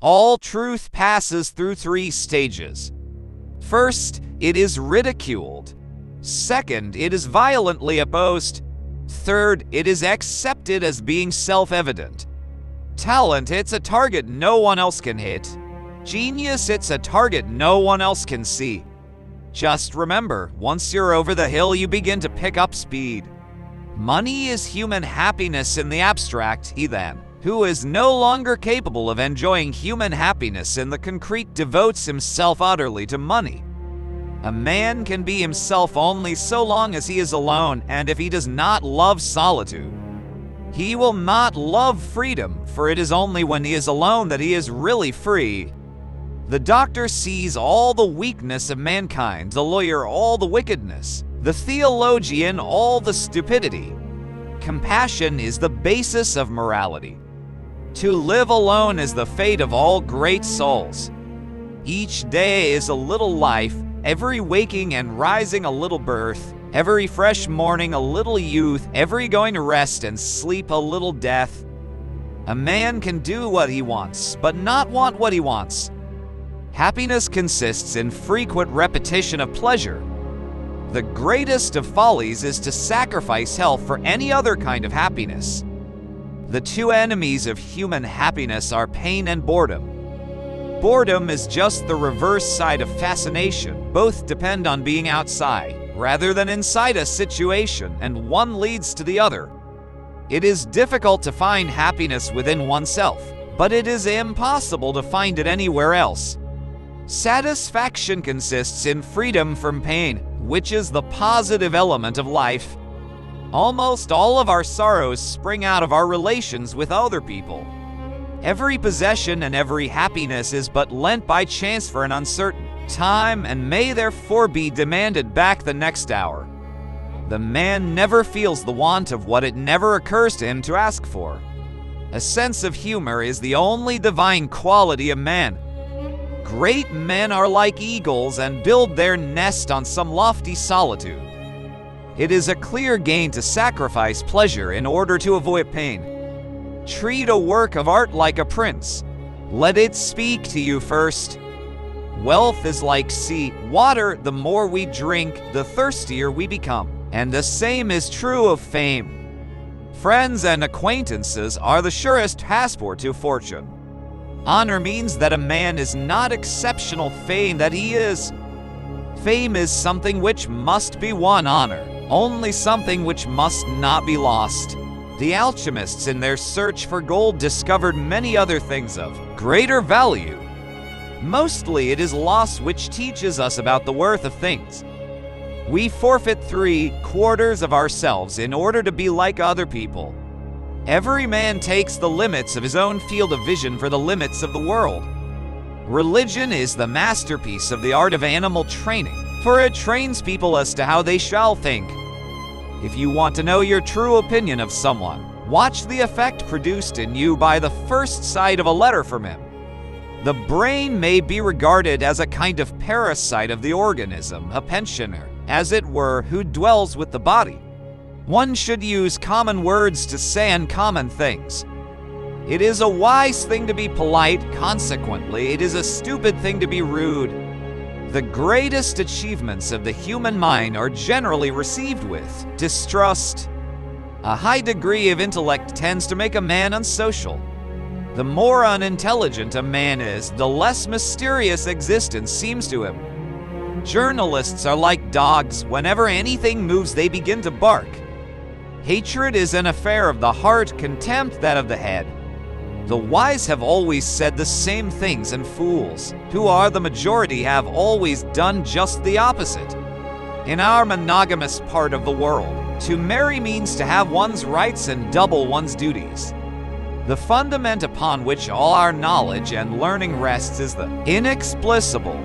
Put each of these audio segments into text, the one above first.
All truth passes through three stages. First, it is ridiculed. Second, it is violently opposed. Third, it is accepted as being self-evident. Talent hits a target no one else can hit. Genius hits a target no one else can see. Just remember, once you're over the hill, you begin to pick up speed. Money is human happiness in the abstract. He then, who is no longer capable of enjoying human happiness in the concrete, devotes himself utterly to money. A man can be himself only so long as he is alone, and if he does not love solitude, he will not love freedom, for it is only when he is alone that he is really free. The doctor sees all the weakness of mankind, the lawyer all the wickedness, the theologian all the stupidity. Compassion is the basis of morality. To live alone is the fate of all great souls. Each day is a little life, every waking and rising a little birth, every fresh morning a little youth, every going to rest and sleep a little death. A man can do what he wants, but not want what he wants. Happiness consists in frequent repetition of pleasure. The greatest of follies is to sacrifice health for any other kind of happiness. The two enemies of human happiness are pain and boredom. Boredom is just the reverse side of fascination. Both depend on being outside, rather than inside a situation, and one leads to the other. It is difficult to find happiness within oneself, but it is impossible to find it anywhere else. Satisfaction consists in freedom from pain, which is the positive element of life. Almost all of our sorrows spring out of our relations with other people. Every possession and every happiness is but lent by chance for an uncertain time, and may therefore be demanded back the next hour. The man never feels the want of what it never occurs to him to ask for. A sense of humor is the only divine quality of man. Great men are like eagles and build their nest on some lofty solitude. It is a clear gain to sacrifice pleasure in order to avoid pain. Treat a work of art like a prince. Let it speak to you first. Wealth is like sea, water. The more we drink, the thirstier we become. And the same is true of fame. Friends and acquaintances are the surest passport to fortune. Honor means that a man is not exceptional fame, that he is. Fame is something which must be won, honor only something which must not be lost. The alchemists in their search for gold discovered many other things of greater value. Mostly it is loss which teaches us about the worth of things. We forfeit 3/4 of ourselves in order to be like other people. Every man takes the limits of his own field of vision for the limits of the world. Religion is the masterpiece of the art of animal training, for it trains people as to how they shall think. If you want to know your true opinion of someone, watch the effect produced in you by the first sight of a letter from him. The brain may be regarded as a kind of parasite of the organism, a pensioner, as it were, who dwells with the body. One should use common words to say uncommon things. It is a wise thing to be polite, consequently, it is a stupid thing to be rude. The greatest achievements of the human mind are generally received with distrust. A high degree of intellect tends to make a man unsocial. The more unintelligent a man is, the less mysterious existence seems to him. Journalists are like dogs. Whenever anything moves, they begin to bark. Hatred is an affair of the heart, contempt that of the head. The wise have always said the same things, and fools, who are the majority, have always done just the opposite. In our monogamous part of the world, to marry means to have one's rights and double one's duties. The fundament upon which all our knowledge and learning rests is the inexplicable.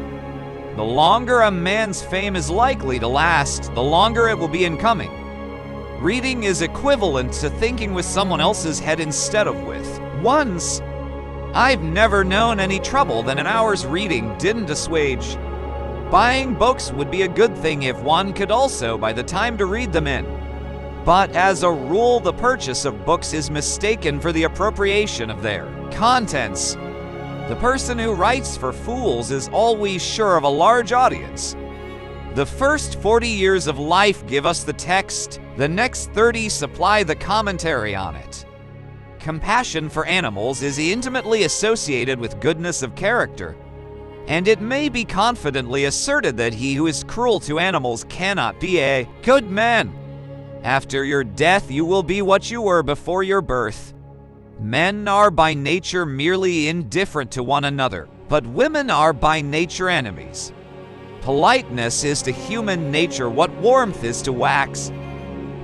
The longer a man's fame is likely to last, the longer it will be in coming. Reading is equivalent to thinking with someone else's head instead of with one's. I've never known any trouble that an hour's reading didn't assuage. Buying books would be a good thing if one could also buy the time to read them in. But as a rule, the purchase of books is mistaken for the appropriation of their contents. The person who writes for fools is always sure of a large audience. The first 40 years of life give us the text, the next 30 supply the commentary on it. Compassion for animals is intimately associated with goodness of character, and it may be confidently asserted that he who is cruel to animals cannot be a good man. After your death, you will be what you were before your birth. Men are by nature merely indifferent to one another, but women are by nature enemies. Politeness is to human nature what warmth is to wax.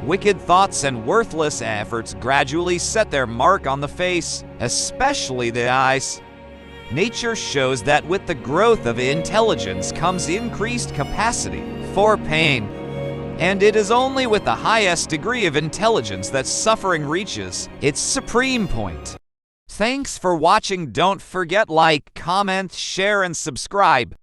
Wicked thoughts and worthless efforts gradually set their mark on the face, especially the eyes. Nature shows that with the growth of intelligence comes increased capacity for pain. And it is only with the highest degree of intelligence that suffering reaches its supreme point. Thanks for watching. Don't forget like, comment, share, and subscribe.